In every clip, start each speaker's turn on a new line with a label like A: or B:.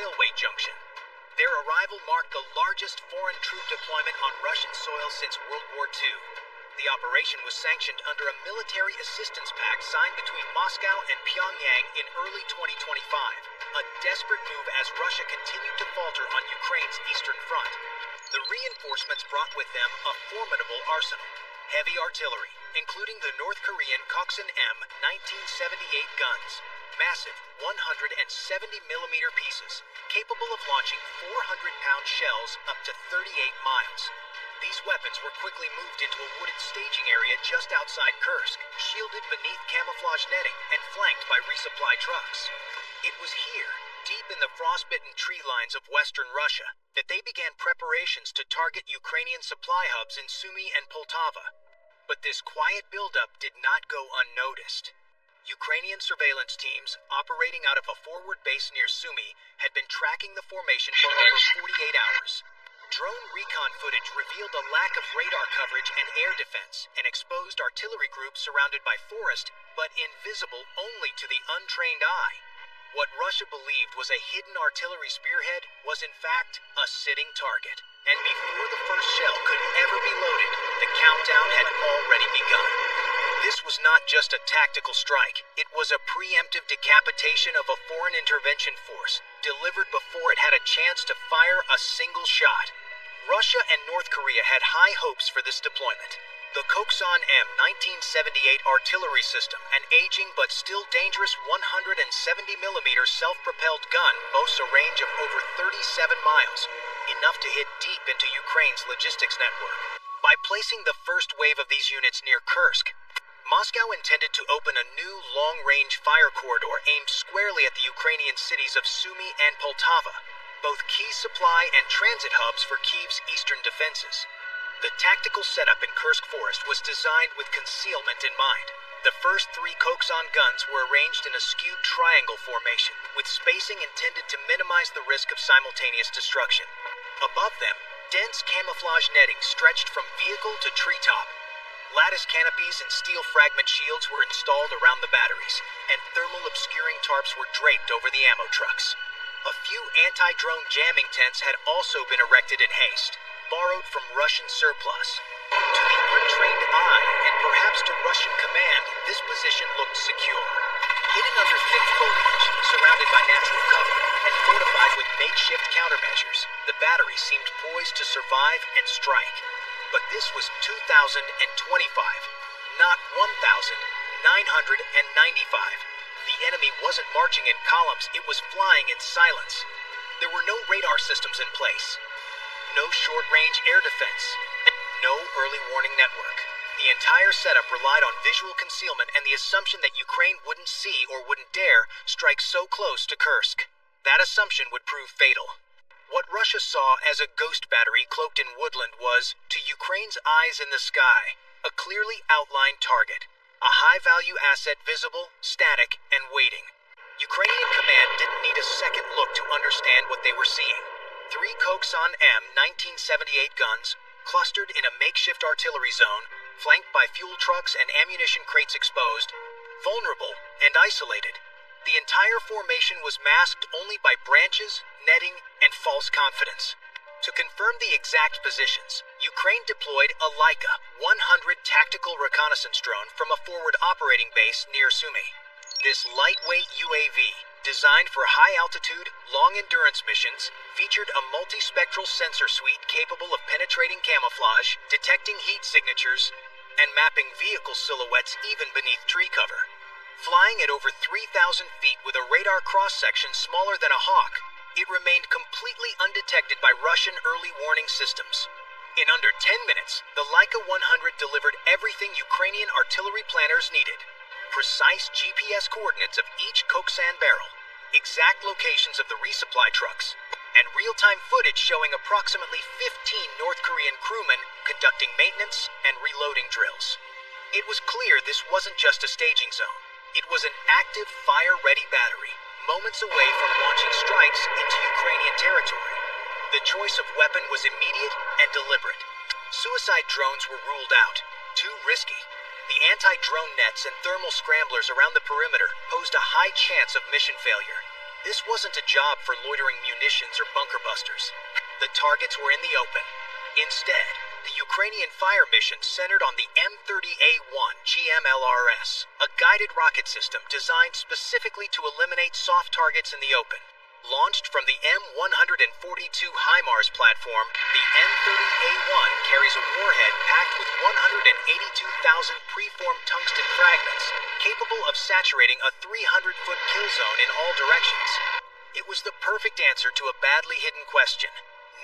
A: railway junction. Their arrival marked the largest foreign troop deployment on Russian soil since World War II. The operation was sanctioned under a military assistance pact signed between Moscow and Pyongyang in early 2025, a desperate move as Russia continued to falter on Ukraine's eastern front. The reinforcements brought with them a formidable arsenal. Heavy artillery, including the North Korean Koksan M1978 guns, massive 170mm pieces, capable of launching 400-pound shells up to 38 miles. These weapons were quickly moved into a wooded staging area just outside Kursk, shielded beneath camouflage netting and flanked by resupply trucks. It was here, deep in the frostbitten tree lines of western Russia, that they began preparations to target Ukrainian supply hubs in Sumy and Poltava. But this quiet buildup did not go unnoticed. Ukrainian surveillance teams, operating out of a forward base near Sumy, had been tracking the formation for over 48 hours. Drone recon footage revealed a lack of radar coverage and air defense, and exposed artillery groups surrounded by forest, but invisible only to the untrained eye. What Russia believed was a hidden artillery spearhead was in fact a sitting target. And before the first shell could ever be loaded, the countdown had already begun. This was not just a tactical strike, it was a preemptive decapitation of a foreign intervention force, delivered before it had a chance to fire a single shot. Russia and North Korea had high hopes for this deployment. The Koksan M1978 artillery system, an aging but still dangerous 170mm self-propelled gun, boasts a range of over 37 miles, enough to hit deep into Ukraine's logistics network. By placing the first wave of these units near Kursk, Moscow intended to open a new long-range fire corridor aimed squarely at the Ukrainian cities of Sumy and Poltava, both key supply and transit hubs for Kyiv's eastern defenses. The tactical setup in Kursk Forest was designed with concealment in mind. The first 3 Koksan guns were arranged in a skewed triangle formation, with spacing intended to minimize the risk of simultaneous destruction. Above them, dense camouflage netting stretched from vehicle to treetop. Lattice canopies and steel fragment shields were installed around the batteries, and thermal obscuring tarps were draped over the ammo trucks. A few anti-drone jamming tents had also been erected in haste, borrowed from Russian surplus. To the untrained eye, and perhaps to Russian command, this position looked secure. Hidden under thick foliage, surrounded by natural cover, and fortified with makeshift countermeasures, the battery seemed poised to survive and strike. But this was 2025, not 1995. The enemy wasn't marching in columns, it was flying in silence. There were no radar systems in place, no short-range air defense, and no early warning network. The entire setup relied on visual concealment and the assumption that Ukraine wouldn't see or wouldn't dare strike so close to Kursk. That assumption would prove fatal. What Russia saw as a ghost battery cloaked in woodland was, to Ukraine's eyes in the sky, a clearly outlined target. A high-value asset visible, static, and waiting. Ukrainian command didn't need a second look to understand what they were seeing. 3 Koksan M1978 guns, clustered in a makeshift artillery zone, flanked by fuel trucks and ammunition crates exposed, vulnerable and isolated. The entire formation was masked only by branches, netting, and false confidence. To confirm the exact positions, Ukraine deployed a Laika 100 tactical reconnaissance drone from a forward operating base near Sumy. This lightweight UAV, designed for high-altitude, long-endurance missions, featured a multispectral sensor suite capable of penetrating camouflage, detecting heat signatures, and mapping vehicle silhouettes even beneath tree cover. Flying at over 3,000 feet with a radar cross-section smaller than a hawk, it remained completely undetected by Russian early warning systems. In under 10 minutes, the Laika 100 delivered everything Ukrainian artillery planners needed. Precise GPS coordinates of each Koksan barrel, exact locations of the resupply trucks, and real-time footage showing approximately 15 North Korean crewmen conducting maintenance and reloading drills. It was clear this wasn't just a staging zone. It was an active, fire-ready battery, moments away from launching strikes into Ukrainian territory. The choice of weapon was immediate and deliberate. Suicide drones were ruled out, too risky. The anti-drone nets and thermal scramblers around the perimeter posed a high chance of mission failure. This wasn't a job for loitering munitions or bunker busters. The targets were in the open. Instead, the Ukrainian fire mission centered on the M30A1 GMLRS, a guided rocket system designed specifically to eliminate soft targets in the open. Launched from the M142 HIMARS platform, the M30A1 carries a warhead packed with 182,000 preformed tungsten fragments, capable of saturating a 300-foot kill zone in all directions. It was the perfect answer to a badly hidden question.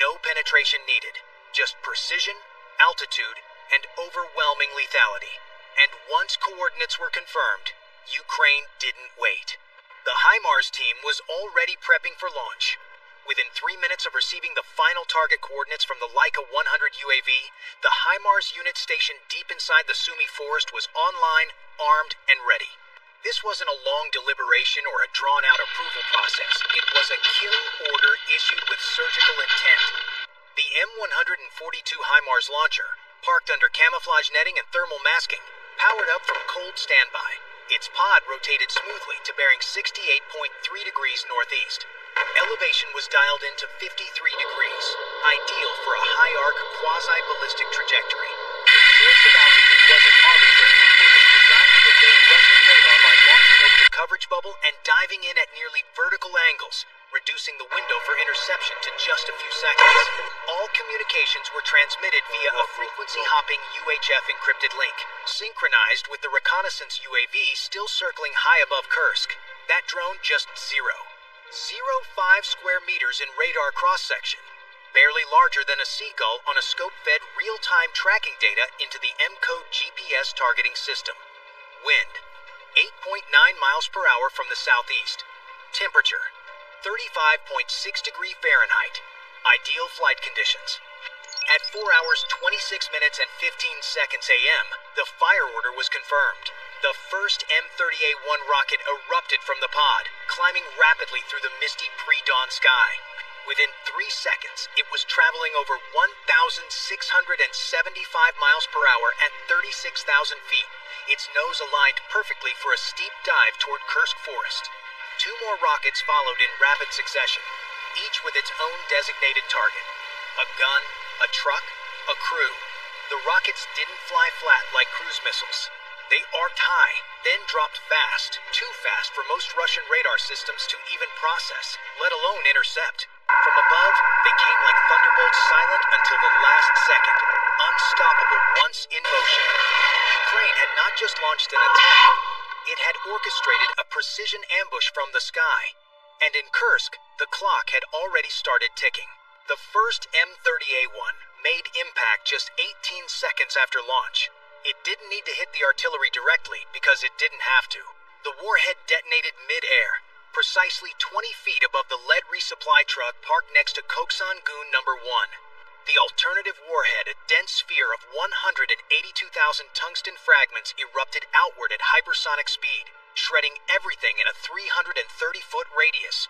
A: No penetration needed, just precision, altitude, and overwhelming lethality. And once coordinates were confirmed, Ukraine didn't wait. The HIMARS team was already prepping for launch. Within 3 minutes of receiving the final target coordinates from the Laika 100 UAV, the HIMARS unit stationed deep inside the Sumy forest was online, armed, and ready. This wasn't a long deliberation or a drawn-out approval process. It was a kill order issued with surgical intent. The M142 HIMARS launcher, parked under camouflage netting and thermal masking, powered up from cold standby. Its pod rotated smoothly to bearing 68.3 degrees northeast. Elevation was dialed into 53 degrees, ideal for a high-arc, quasi-ballistic trajectory. The choice of altitude wasn't arbitrary. It was designed to evade Russian radar by launching over the coverage bubble and diving in at nearly vertical angles, reducing the window for interception to just a few seconds. All communications were transmitted via a frequency-hopping UHF encrypted link, synchronized with the reconnaissance UAV still circling high above Kursk. That drone just 0.05 square meters in radar cross-section, barely larger than a seagull on a scope-fed real-time tracking data into the M-code GPS targeting system. Wind, 8.9 miles per hour from the southeast. Temperature, 35.6 degrees Fahrenheit. Ideal flight conditions. At 4 hours, 26 minutes, and 15 seconds a.m., the fire order was confirmed. The first M30A1 rocket erupted from the pod, climbing rapidly through the misty pre-dawn sky. Within 3 seconds, it was traveling over 1,675 miles per hour at 36,000 feet, its nose aligned perfectly for a steep dive toward Kursk Forest. 2 more rockets followed in rapid succession, each with its own designated target. A gun, a truck, a crew. The rockets didn't fly flat like cruise missiles. They arced high, then dropped fast, too fast for most Russian radar systems to even process, let alone intercept. From above, they came like thunderbolts, silent until the last second, unstoppable once in motion. Ukraine had not just launched an attack, it had orchestrated a precision ambush from the sky. And in Kursk, the clock had already started ticking. The first M30A1 made impact just 18 seconds after launch. It didn't need to hit the artillery directly because it didn't have to. The warhead detonated mid-air, precisely 20 feet above the lead resupply truck parked next to Koksan Goon No. 1. The alternative warhead, a dense sphere of 182,000 tungsten fragments, erupted outward at hypersonic speed, shredding everything in a 330-foot radius.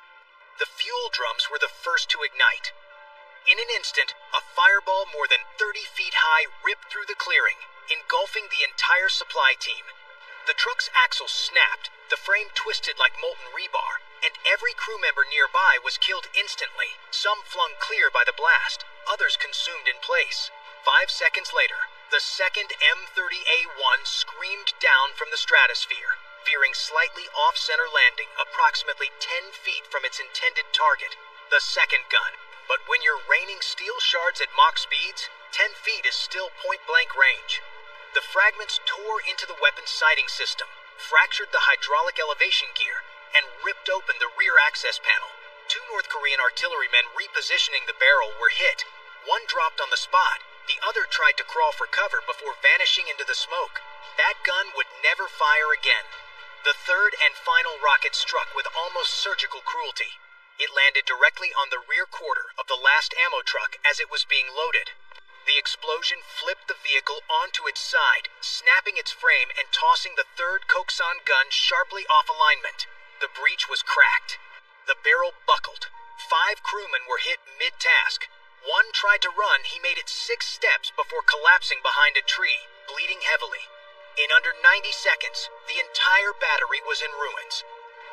A: The fuel drums were the first to ignite. In an instant, a fireball more than 30 feet high ripped through the clearing, engulfing the entire supply team. The truck's axle snapped, the frame twisted like molten rebar, and every crew member nearby was killed instantly, some flung clear by the blast, others consumed in place. 5 seconds later, the second M30A1 screamed down from the stratosphere, veering slightly off-center landing approximately 10 feet from its intended target, the second gun. But when you're raining steel shards at Mach speeds, 10 feet is still point-blank range. The fragments tore into the weapon's sighting system, fractured the hydraulic elevation gear, and ripped open the rear access panel. 2 North Korean artillerymen repositioning the barrel were hit. One dropped on the spot, the other tried to crawl for cover before vanishing into the smoke. That gun would never fire again. The third and final rocket struck with almost surgical cruelty. It landed directly on the rear quarter of the last ammo truck as it was being loaded. The explosion flipped the vehicle onto its side, snapping its frame and tossing the third Koksan gun sharply off alignment. The breech was cracked. The barrel buckled. 5 crewmen were hit mid-task. One tried to run. He made it 6 steps before collapsing behind a tree, bleeding heavily. In under 90 seconds, the entire battery was in ruins.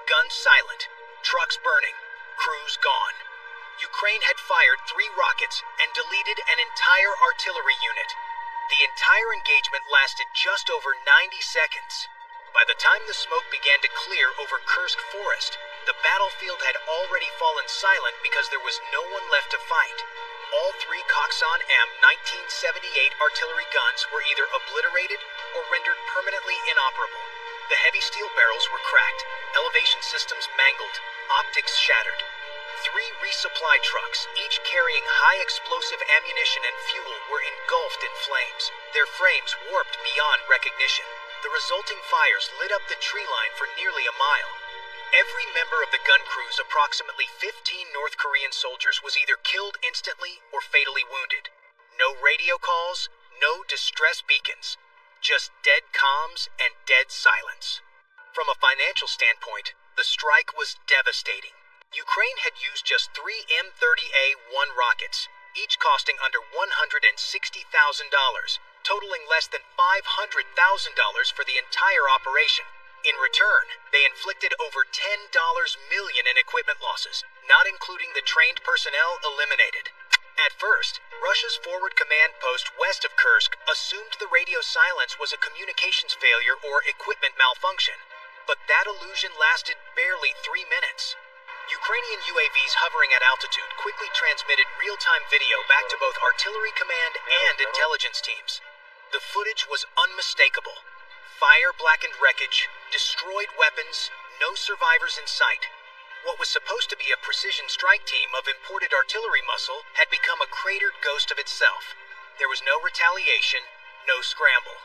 A: Guns silent, trucks burning, crews gone. Ukraine had fired 3 rockets and deleted an entire artillery unit. The entire engagement lasted just over 90 seconds. By the time the smoke began to clear over Kursk Forest, the battlefield had already fallen silent because there was no one left to fight. All 3 Koksan M1978 artillery guns were either obliterated or rendered permanently inoperable. The heavy steel barrels were cracked, elevation systems mangled, optics shattered. 3 resupply trucks, each carrying high explosive ammunition and fuel, were engulfed in flames, their frames warped beyond recognition. The resulting fires lit up the tree line for nearly a mile. Every member of the gun crews, approximately 15 North Korean soldiers, was either killed instantly or fatally wounded. No radio calls, no distress beacons. Just dead comms and dead silence. From a financial standpoint, the strike was devastating. Ukraine had used just 3 M30A1 rockets, each costing under $160,000, totaling less than $500,000 for the entire operation. In return, they inflicted over $10 million in equipment losses, not including the trained personnel eliminated. At first, Russia's forward command post west of Kursk assumed the radio silence was a communications failure or equipment malfunction, but that illusion lasted barely 3 minutes. Ukrainian UAVs hovering at altitude quickly transmitted real-time video back to both artillery command and intelligence teams. The footage was unmistakable. Fire-blackened wreckage, destroyed weapons, no survivors in sight. What was supposed to be a precision strike team of imported artillery muscle had become a cratered ghost of itself. There was no retaliation, no scramble.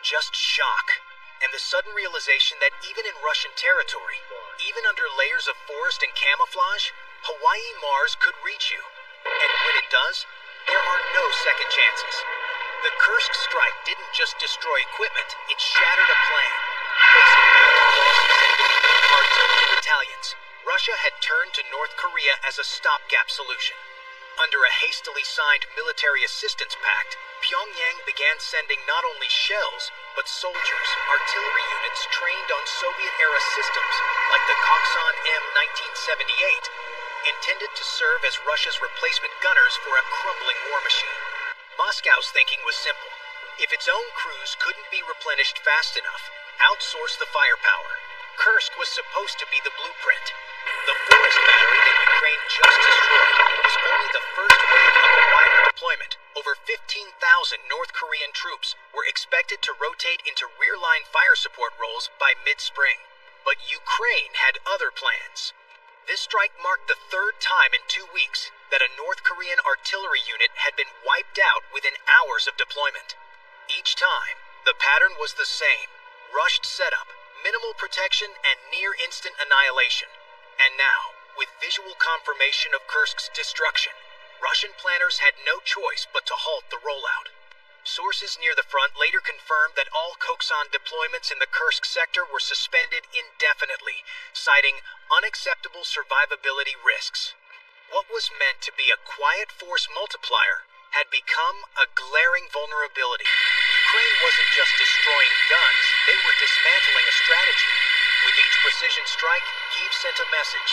A: Just shock, and the sudden realization that even in Russian territory, even under layers of forest and camouflage, HIMARS could reach you. And when it does, there are no second chances. The Kursk strike didn't just destroy equipment, it shattered a plan. Facing mounted losses and depleted artillery battalions, Russia had turned to North Korea as a stopgap solution. Under a hastily signed military assistance pact, Pyongyang began sending not only shells, but soldiers, artillery units trained on Soviet-era systems, like the Koksan M1978, intended to serve as Russia's replacement gunners for a crumbling war machine. Moscow's thinking was simple. If its own crews couldn't be replenished fast enough, outsource the firepower. Kursk was supposed to be the blueprint. The forest battery that Ukraine just destroyed was only the first wave of a wider deployment. Over 15,000 North Korean troops were expected to rotate into rear-line fire support roles by mid-spring. But Ukraine had other plans. This strike marked the 3rd time in 2 weeks that a North Korean artillery unit had been wiped out within hours of deployment. Each time, the pattern was the same: rushed setup, minimal protection, and near-instant annihilation. And now, with visual confirmation of Kursk's destruction, Russian planners had no choice but to halt the rollout. Sources near the front later confirmed that all Koksan deployments in the Kursk sector were suspended indefinitely, citing unacceptable survivability risks. What was meant to be a quiet force multiplier had become a glaring vulnerability. Ukraine wasn't just destroying guns, they were dismantling a strategy. With each precision strike, Kyiv sent a message.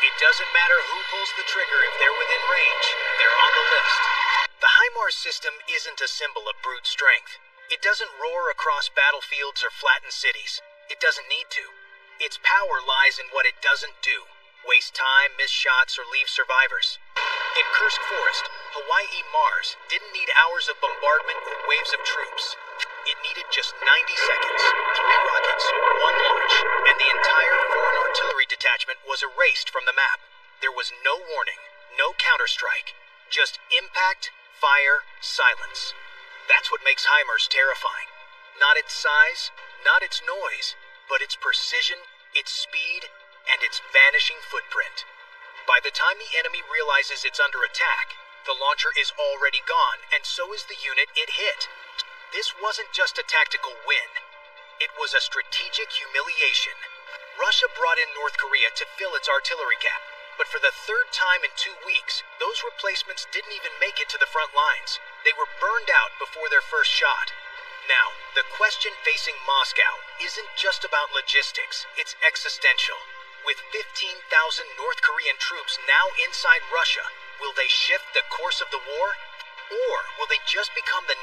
A: It doesn't matter who pulls the trigger if they're within range, they're on the list. The HIMARS system isn't a symbol of brute strength. It doesn't roar across battlefields or flatten cities. It doesn't need to. Its power lies in what it doesn't do: waste time, miss shots, or leave survivors. In Kursk Forest, HIMARS didn't need hours of bombardment or waves of troops. It needed just 90 seconds, 3 rockets, 1 launch, and the entire foreign artillery detachment was erased from the map. There was no warning, no counterstrike, just impact, fire, silence. That's what makes HIMARS terrifying. Not its size, not its noise, but its precision, its speed, and its vanishing footprint. By the time the enemy realizes it's under attack, the launcher is already gone, and so is the unit it hit. This wasn't just a tactical win. It was a strategic humiliation. Russia brought in North Korea to fill its artillery gap, but for the 3rd time in 2 weeks, those replacements didn't even make it to the front lines. They were burned out before their first shot. Now, the question facing Moscow isn't just about logistics, it's existential. With 15,000 North Korean troops now inside Russia, will they shift the course of the war? Or will they just become the next